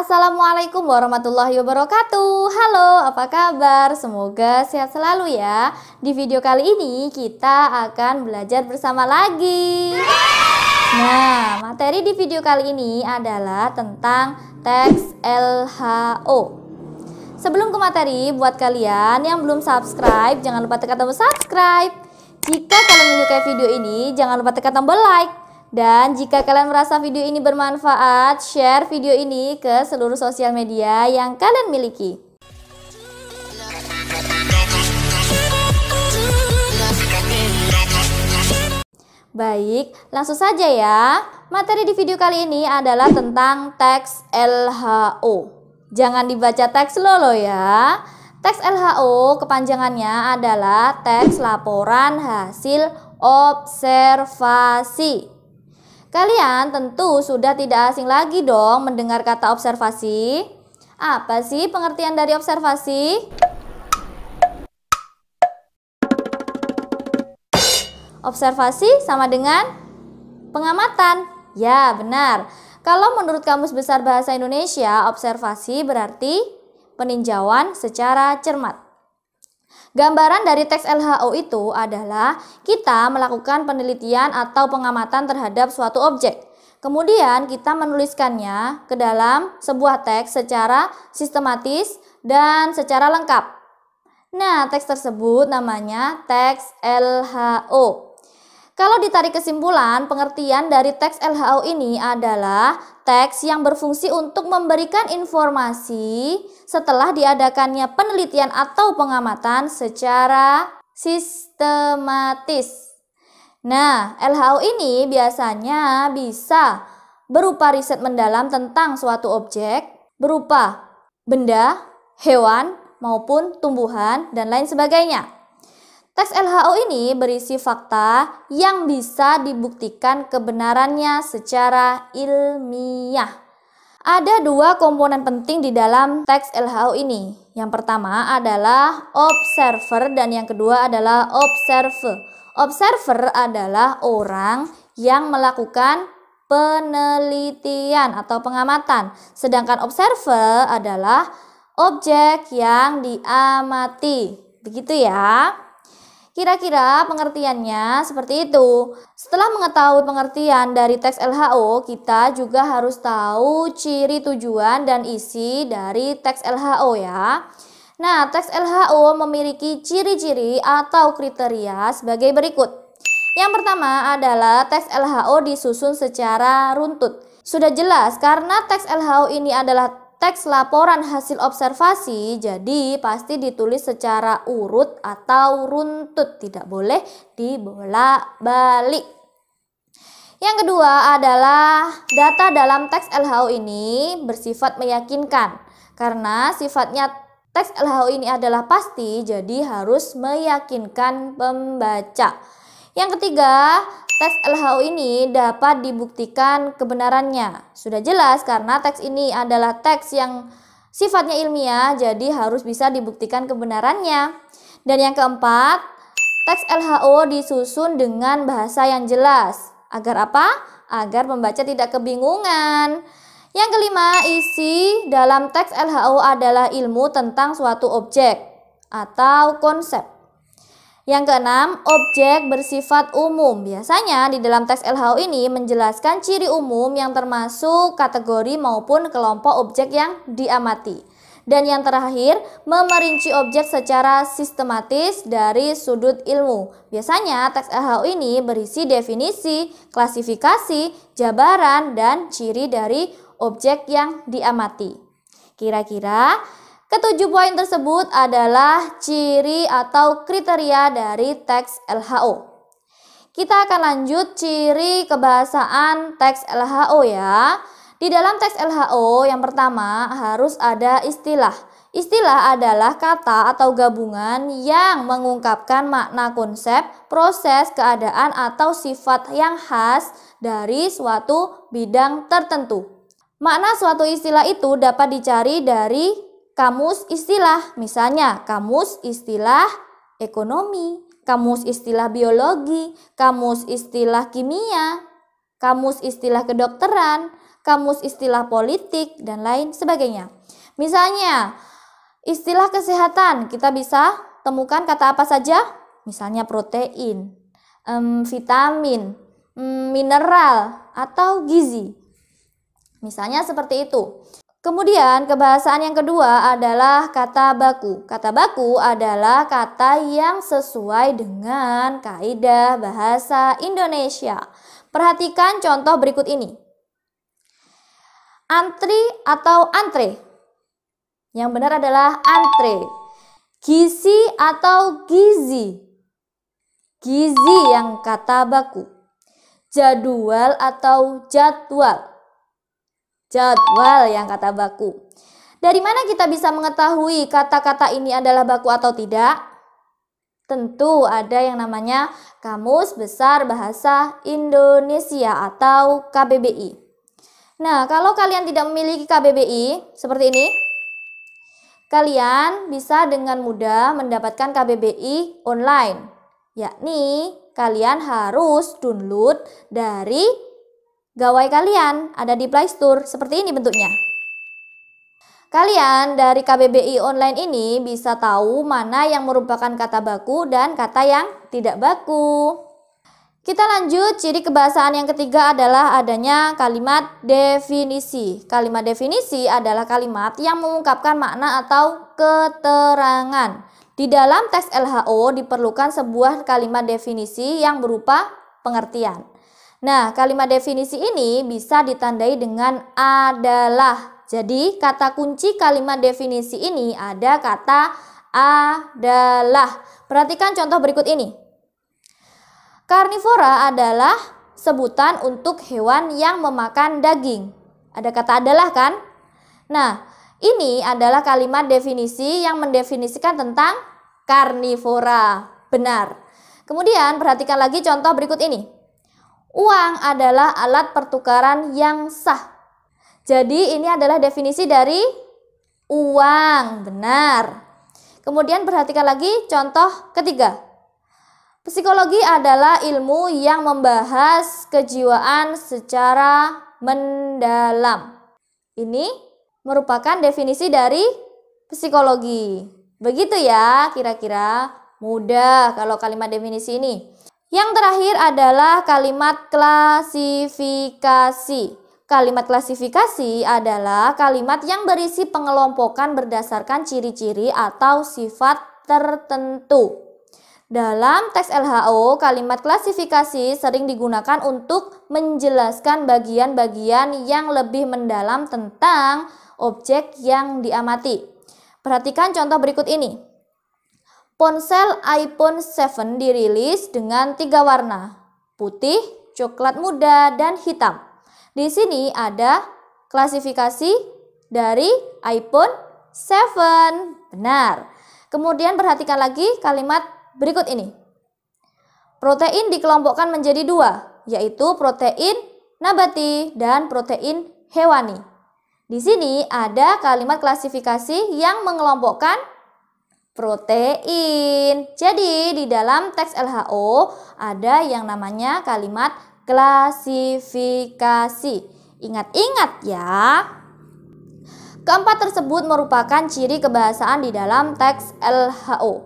Assalamualaikum warahmatullahi wabarakatuh. Halo, apa kabar? Semoga sehat selalu ya. Di video kali ini kita akan belajar bersama lagi. Nah, materi di video kali ini adalah tentang teks LHO. Sebelum ke materi, buat kalian yang belum subscribe, jangan lupa tekan tombol subscribe. Jika kalian menyukai video ini, jangan lupa tekan tombol like. Dan jika kalian merasa video ini bermanfaat, share video ini ke seluruh sosial media yang kalian miliki. Baik, langsung saja ya. Materi di video kali ini adalah tentang teks LHO. Jangan dibaca teks lolo ya. Teks LHO kepanjangannya adalah teks laporan hasil observasi. Kalian tentu sudah tidak asing lagi dong mendengar kata observasi. Apa sih pengertian dari observasi? Observasi sama dengan pengamatan. Ya, benar. Kalau menurut Kamus Besar Bahasa Indonesia, observasi berarti peninjauan secara cermat. Gambaran dari teks LHO itu adalah kita melakukan penelitian atau pengamatan terhadap suatu objek. Kemudian kita menuliskannya ke dalam sebuah teks secara sistematis dan secara lengkap. Nah, teks tersebut namanya teks LHO. Kalau ditarik kesimpulan, pengertian dari teks LHO ini adalah teks yang berfungsi untuk memberikan informasi setelah diadakannya penelitian atau pengamatan secara sistematis. Nah, LHO ini biasanya bisa berupa riset mendalam tentang suatu objek, berupa benda, hewan, maupun tumbuhan, dan lain sebagainya. Teks LHO ini berisi fakta yang bisa dibuktikan kebenarannya secara ilmiah. Ada dua komponen penting di dalam teks LHO ini. Yang pertama adalah observer dan yang kedua adalah observe. Observer adalah orang yang melakukan penelitian atau pengamatan. Sedangkan observer adalah objek yang diamati. Begitu ya. Kira-kira pengertiannya seperti itu. Setelah mengetahui pengertian dari teks LHO, kita juga harus tahu ciri tujuan dan isi dari teks LHO ya. Nah, teks LHO memiliki ciri-ciri atau kriteria sebagai berikut. Yang pertama adalah teks LHO disusun secara runtut. Sudah jelas karena teks LHO ini adalah teks laporan hasil observasi, jadi pasti ditulis secara urut atau runtut, tidak boleh dibolak-balik. Yang kedua adalah data dalam teks LHO ini bersifat meyakinkan. Karena sifatnya teks LHO ini adalah pasti, jadi harus meyakinkan pembaca. Yang ketiga, teks LHO ini dapat dibuktikan kebenarannya. Sudah jelas karena teks ini adalah teks yang sifatnya ilmiah, jadi harus bisa dibuktikan kebenarannya. Dan yang keempat, teks LHO disusun dengan bahasa yang jelas. Agar apa? Agar pembaca tidak kebingungan. Yang kelima, isi dalam teks LHO adalah ilmu tentang suatu objek atau konsep. Yang keenam, objek bersifat umum. Biasanya di dalam teks LHO ini menjelaskan ciri umum yang termasuk kategori maupun kelompok objek yang diamati. Dan yang terakhir, memerinci objek secara sistematis dari sudut ilmu. Biasanya teks LHO ini berisi definisi, klasifikasi, jabaran, dan ciri dari objek yang diamati. Kira-kira ketujuh poin tersebut adalah ciri atau kriteria dari teks LHO. Kita akan lanjut ciri kebahasaan teks LHO ya. Di dalam teks LHO yang pertama harus ada istilah. Istilah adalah kata atau gabungan yang mengungkapkan makna konsep, proses, keadaan, atau sifat yang khas dari suatu bidang tertentu. Makna suatu istilah itu dapat dicari dari kamus istilah, misalnya kamus istilah ekonomi, kamus istilah biologi, kamus istilah kimia, kamus istilah kedokteran, kamus istilah politik, dan lain sebagainya. Misalnya, istilah kesehatan kita bisa temukan kata apa saja? Misalnya protein, vitamin, mineral, atau gizi. Misalnya seperti itu. Kemudian kebahasaan yang kedua adalah kata baku. Kata baku adalah kata yang sesuai dengan kaidah bahasa Indonesia. Perhatikan contoh berikut ini. Antri atau antre. Yang benar adalah antre. Gizi atau gizi. Gizi yang kata baku. Jadwal atau jadwal. Jadwal yang kata baku. Dari mana kita bisa mengetahui kata-kata ini adalah baku atau tidak? Tentu ada yang namanya Kamus Besar Bahasa Indonesia atau KBBI. Nah, kalau kalian tidak memiliki KBBI seperti ini, kalian bisa dengan mudah mendapatkan KBBI online. Yakni kalian harus download dari gawai kalian, ada di Play Store, seperti ini bentuknya. Kalian dari KBBI online ini bisa tahu mana yang merupakan kata baku dan kata yang tidak baku. Kita lanjut, ciri kebahasaan yang ketiga adalah adanya kalimat definisi. Kalimat definisi adalah kalimat yang mengungkapkan makna atau keterangan. Di dalam teks LHO diperlukan sebuah kalimat definisi yang berupa pengertian. Nah, kalimat definisi ini bisa ditandai dengan adalah. Jadi, kata kunci kalimat definisi ini ada kata adalah. Perhatikan contoh berikut ini. Karnivora adalah sebutan untuk hewan yang memakan daging. Ada kata adalah kan? Nah, ini adalah kalimat definisi yang mendefinisikan tentang karnivora. Benar. Kemudian, perhatikan lagi contoh berikut ini. Uang adalah alat pertukaran yang sah. Jadi ini adalah definisi dari uang. Benar. Kemudian perhatikan lagi contoh ketiga. Psikologi adalah ilmu yang membahas kejiwaan secara mendalam. Ini merupakan definisi dari psikologi. Begitu ya, kira-kira mudah kalau kalimat definisi ini. Yang terakhir adalah kalimat klasifikasi. Kalimat klasifikasi adalah kalimat yang berisi pengelompokan berdasarkan ciri-ciri atau sifat tertentu. Dalam teks LHO, kalimat klasifikasi sering digunakan untuk menjelaskan bagian-bagian yang lebih mendalam tentang objek yang diamati. Perhatikan contoh berikut ini. Ponsel iPhone 7 dirilis dengan 3 warna, putih, coklat muda, dan hitam. Di sini ada klasifikasi dari iPhone 7. Benar. Kemudian perhatikan lagi kalimat berikut ini. Protein dikelompokkan menjadi 2, yaitu protein nabati dan protein hewani. Di sini ada kalimat klasifikasi yang mengelompokkan protein. Jadi di dalam teks LHO ada yang namanya kalimat klasifikasi. Ingat-ingat ya. Keempat tersebut merupakan ciri kebahasaan di dalam teks LHO.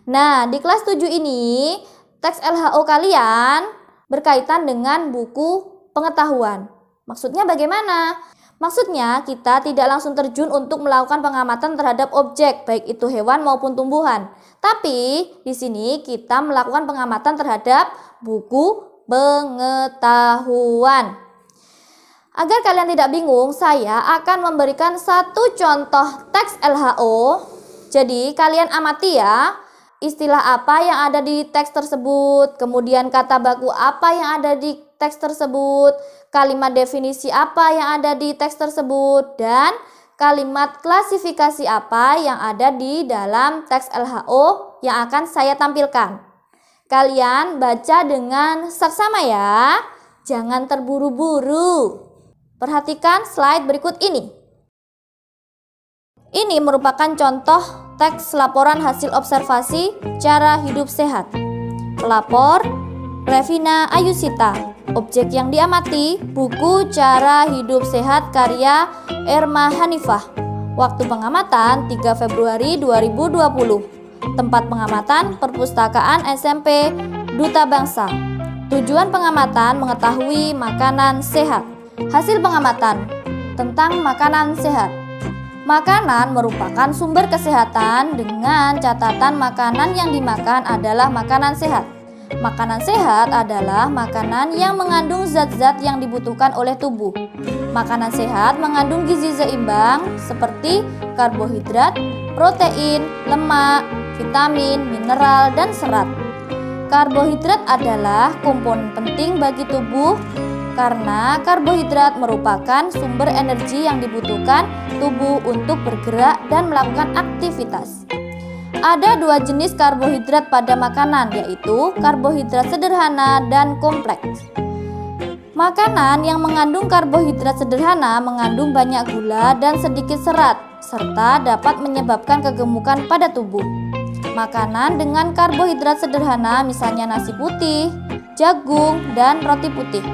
Nah, di kelas 7 ini teks LHO kalian berkaitan dengan buku pengetahuan. Maksudnya bagaimana? Maksudnya, kita tidak langsung terjun untuk melakukan pengamatan terhadap objek, baik itu hewan maupun tumbuhan. Tapi, di sini kita melakukan pengamatan terhadap buku pengetahuan. Agar kalian tidak bingung, saya akan memberikan satu contoh teks LHO. Jadi, kalian amati ya, istilah apa yang ada di teks tersebut, kemudian kata baku apa yang ada di teks tersebut, kalimat definisi apa yang ada di teks tersebut, dan kalimat klasifikasi apa yang ada di dalam teks LHO yang akan saya tampilkan. Kalian baca dengan saksama ya, jangan terburu-buru. Perhatikan slide berikut ini. Ini merupakan contoh teks laporan hasil observasi cara hidup sehat. Pelapor Revina Ayusita. Objek yang diamati, buku Cara Hidup Sehat karya Erma Hanifah. Waktu pengamatan 3 Februari 2020. Tempat pengamatan Perpustakaan SMP Duta Bangsa. Tujuan pengamatan mengetahui makanan sehat. Hasil pengamatan tentang makanan sehat. Makanan merupakan sumber kesehatan dengan catatan makanan yang dimakan adalah makanan sehat. Makanan sehat adalah makanan yang mengandung zat-zat yang dibutuhkan oleh tubuh. Makanan sehat mengandung gizi seimbang seperti karbohidrat, protein, lemak, vitamin, mineral, dan serat. Karbohidrat adalah komponen penting bagi tubuh karena karbohidrat merupakan sumber energi yang dibutuhkan tubuh untuk bergerak dan melakukan aktivitas. Ada 2 jenis karbohidrat pada makanan, yaitu karbohidrat sederhana dan kompleks. Makanan yang mengandung karbohidrat sederhana mengandung banyak gula dan sedikit serat, serta dapat menyebabkan kegemukan pada tubuh. Makanan dengan karbohidrat sederhana misalnya nasi putih, jagung, dan roti putih.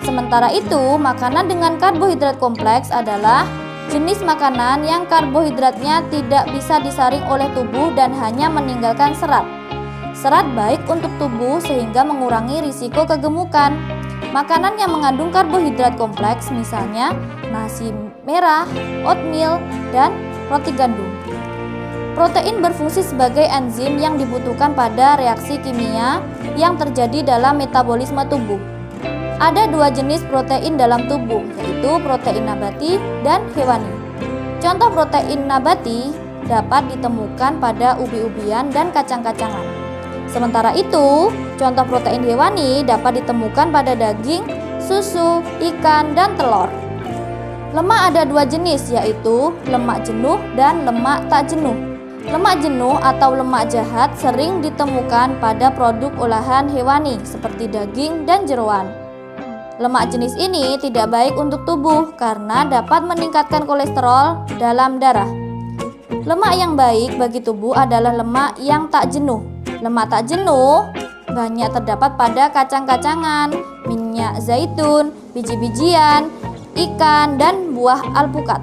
Sementara itu, makanan dengan karbohidrat kompleks adalah jenis makanan yang karbohidratnya tidak bisa disaring oleh tubuh dan hanya meninggalkan serat. Serat baik untuk tubuh sehingga mengurangi risiko kegemukan. Makanan yang mengandung karbohidrat kompleks misalnya nasi merah, oatmeal, dan roti gandum. Protein berfungsi sebagai enzim yang dibutuhkan pada reaksi kimia yang terjadi dalam metabolisme tubuh. Ada 2 jenis protein dalam tubuh, yaitu protein nabati dan hewani. Contoh protein nabati dapat ditemukan pada ubi-ubian dan kacang-kacangan. Sementara itu, contoh protein hewani dapat ditemukan pada daging, susu, ikan, dan telur. Lemak ada 2 jenis, yaitu lemak jenuh dan lemak tak jenuh. Lemak jenuh atau lemak jahat sering ditemukan pada produk olahan hewani seperti daging dan jeroan. Lemak jenis ini tidak baik untuk tubuh karena dapat meningkatkan kolesterol dalam darah. Lemak yang baik bagi tubuh adalah lemak yang tak jenuh. Lemak tak jenuh banyak terdapat pada kacang-kacangan, minyak zaitun, biji-bijian, ikan, dan buah alpukat.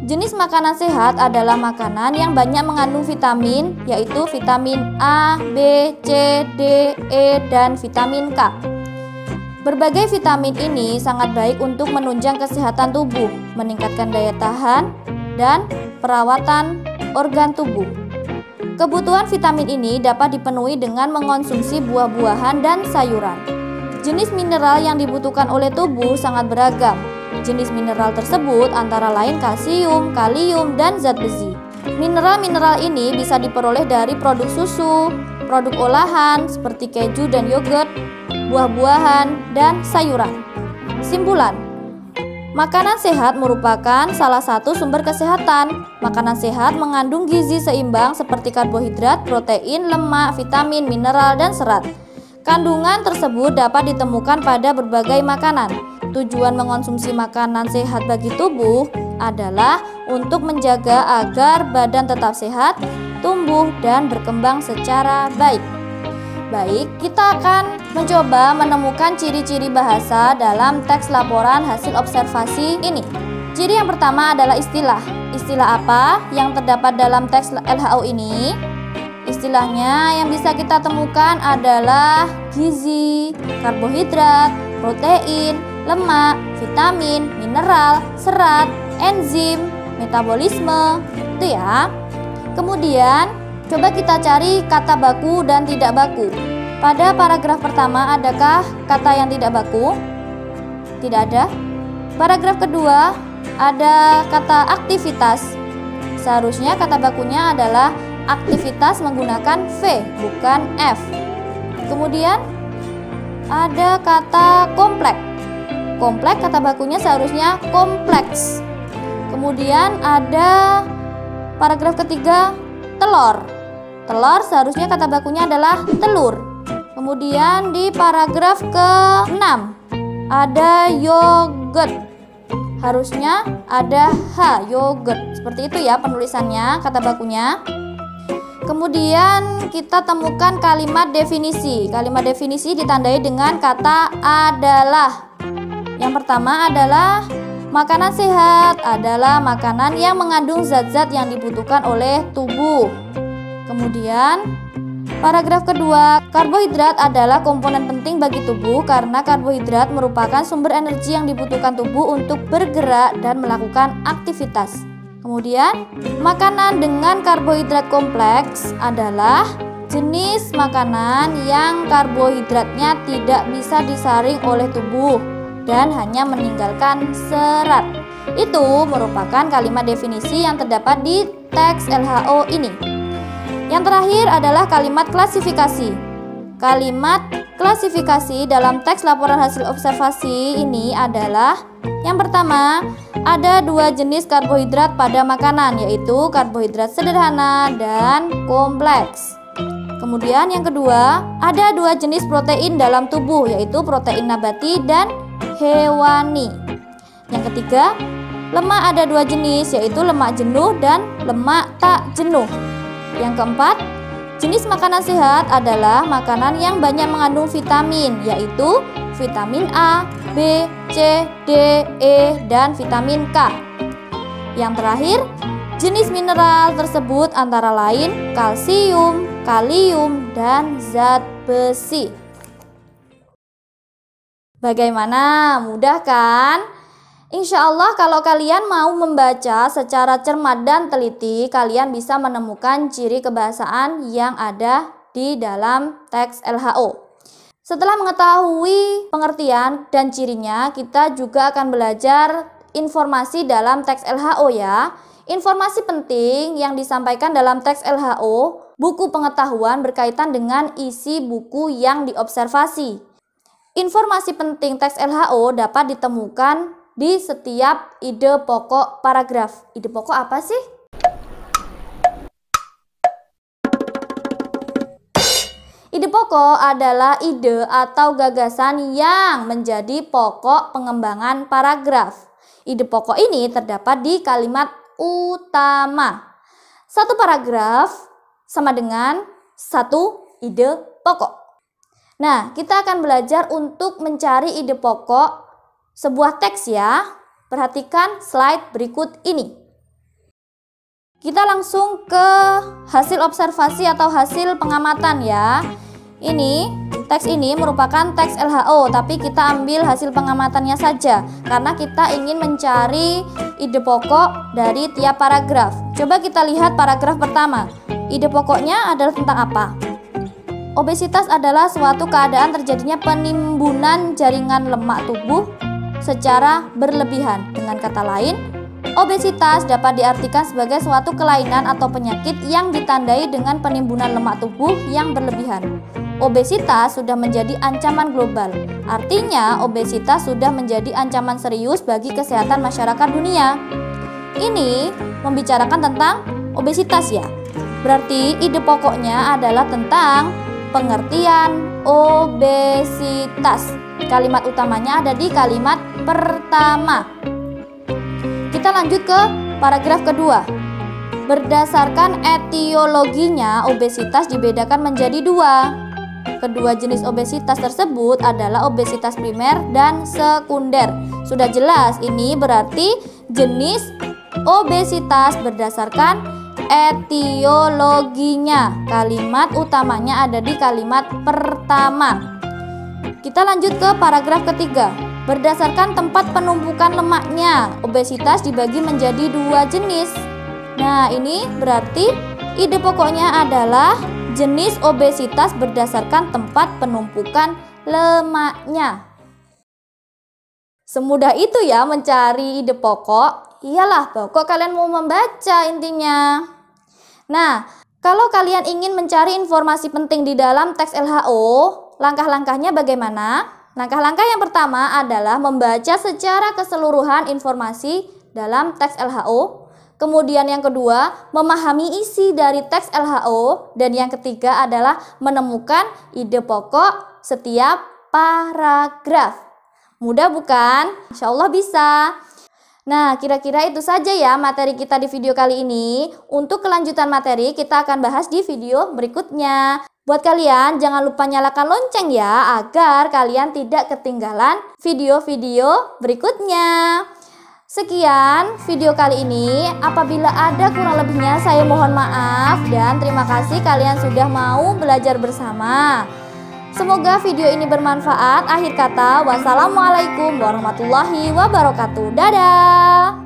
Jenis makanan sehat adalah makanan yang banyak mengandung vitamin, yaitu vitamin A, B, C, D, E, dan vitamin K. Berbagai vitamin ini sangat baik untuk menunjang kesehatan tubuh, meningkatkan daya tahan, dan perawatan organ tubuh. Kebutuhan vitamin ini dapat dipenuhi dengan mengonsumsi buah-buahan dan sayuran. Jenis mineral yang dibutuhkan oleh tubuh sangat beragam. Jenis mineral tersebut antara lain kalsium, kalium, dan zat besi. Mineral-mineral ini bisa diperoleh dari produk susu, produk olahan seperti keju dan yogurt, buah-buahan, dan sayuran. Simpulan, makanan sehat merupakan salah satu sumber kesehatan. Makanan sehat mengandung gizi seimbang seperti karbohidrat, protein, lemak, vitamin, mineral, dan serat. Kandungan tersebut dapat ditemukan pada berbagai makanan. Tujuan mengonsumsi makanan sehat bagi tubuh adalah untuk menjaga agar badan tetap sehat, tumbuh, dan berkembang secara baik. Baik, kita akan mencoba menemukan ciri-ciri bahasa dalam teks laporan hasil observasi ini. Ciri yang pertama adalah istilah. Istilah apa yang terdapat dalam teks LHO ini? Istilahnya yang bisa kita temukan adalah gizi, karbohidrat, protein, lemak, vitamin, mineral, serat, enzim, metabolisme, itu ya. Kemudian coba kita cari kata baku dan tidak baku. Pada paragraf pertama adakah kata yang tidak baku? Tidak ada. Paragraf kedua ada kata aktivitas. Seharusnya kata bakunya adalah aktivitas menggunakan V bukan F. Kemudian ada kata kompleks. Kompleks kata bakunya seharusnya kompleks. Kemudian ada paragraf ketiga telur. Telur seharusnya kata bakunya adalah telur. Kemudian di paragraf ke-6 ada yogurt. Harusnya ada H, yogurt. Seperti itu ya penulisannya kata bakunya. Kemudian kita temukan kalimat definisi. Kalimat definisi ditandai dengan kata adalah. Yang pertama adalah makanan sehat adalah makanan yang mengandung zat-zat yang dibutuhkan oleh tubuh. Kemudian paragraf kedua, karbohidrat adalah komponen penting bagi tubuh karena karbohidrat merupakan sumber energi yang dibutuhkan tubuh untuk bergerak dan melakukan aktivitas. Kemudian, makanan dengan karbohidrat kompleks adalah jenis makanan yang karbohidratnya tidak bisa disaring oleh tubuh dan hanya meninggalkan serat. Itu merupakan kalimat definisi yang terdapat di teks LHO ini. Yang terakhir adalah kalimat klasifikasi. Kalimat klasifikasi dalam teks laporan hasil observasi ini adalah yang pertama, ada dua jenis karbohidrat pada makanan, yaitu karbohidrat sederhana dan kompleks. Kemudian yang kedua, ada dua jenis protein dalam tubuh, yaitu protein nabati dan hewani. Yang ketiga, lemak ada dua jenis, yaitu lemak jenuh dan lemak tak jenuh. Yang keempat, jenis makanan sehat adalah makanan yang banyak mengandung vitamin, yaitu vitamin A, B, C, D, E, dan vitamin K. Yang terakhir, jenis mineral tersebut antara lain kalsium, kalium, dan zat besi. Bagaimana? Mudah kan? Insya Allah kalau kalian mau membaca secara cermat dan teliti, kalian bisa menemukan ciri kebahasaan yang ada di dalam teks LHO. Setelah mengetahui pengertian dan cirinya, kita juga akan belajar informasi dalam teks LHO ya. Informasi penting yang disampaikan dalam teks LHO, buku pengetahuan berkaitan dengan isi buku yang diobservasi. Informasi penting teks LHO dapat ditemukan di setiap ide pokok paragraf. Ide pokok apa sih? Ide pokok adalah ide atau gagasan yang menjadi pokok pengembangan paragraf. Ide pokok ini terdapat di kalimat utama. Satu paragraf sama dengan satu ide pokok. Nah, kita akan belajar untuk mencari ide pokok sebuah teks ya. Perhatikan slide berikut ini. Kita langsung ke hasil observasi atau hasil pengamatan ya. Teks ini merupakan teks LHO, tapi kita ambil hasil pengamatannya saja karena kita ingin mencari ide pokok dari tiap paragraf. Coba kita lihat paragraf pertama. Ide pokoknya adalah tentang apa? Obesitas adalah suatu keadaan terjadinya penimbunan jaringan lemak tubuh secara berlebihan. Dengan kata lain, obesitas dapat diartikan sebagai suatu kelainan atau penyakit yang ditandai dengan penimbunan lemak tubuh yang berlebihan. Obesitas sudah menjadi ancaman global. Artinya, obesitas sudah menjadi ancaman serius bagi kesehatan masyarakat dunia. Ini membicarakan tentang obesitas ya. Berarti ide pokoknya adalah tentang pengertian obesitas. Kalimat utamanya ada di kalimat pertama. Kita lanjut ke paragraf kedua. Berdasarkan etiologinya, obesitas dibedakan menjadi dua. Kedua jenis obesitas tersebut adalah obesitas primer dan sekunder. Sudah jelas, ini berarti jenis obesitas berdasarkan etiologinya. Kalimat utamanya ada di kalimat pertama. Kita lanjut ke paragraf ketiga. Berdasarkan tempat penumpukan lemaknya, obesitas dibagi menjadi dua jenis. Nah, ini berarti ide pokoknya adalah jenis obesitas berdasarkan tempat penumpukan lemaknya. Semudah itu ya mencari ide pokok. Iyalah, pokok kalian mau membaca intinya. Nah, kalau kalian ingin mencari informasi penting di dalam teks LHO, langkah-langkahnya bagaimana? Langkah-langkah yang pertama adalah membaca secara keseluruhan informasi dalam teks LHO. Kemudian yang kedua, memahami isi dari teks LHO. Dan yang ketiga adalah menemukan ide pokok setiap paragraf. Mudah bukan? Insya Allah bisa. Nah, kira-kira itu saja ya materi kita di video kali ini. Untuk kelanjutan materi kita akan bahas di video berikutnya. Buat kalian jangan lupa nyalakan lonceng ya, agar kalian tidak ketinggalan video-video berikutnya. Sekian video kali ini. Apabila ada kurang lebihnya saya mohon maaf, dan terima kasih kalian sudah mau belajar bersama. Semoga video ini bermanfaat. Akhir kata, wassalamualaikum warahmatullahi wabarakatuh. Dadah.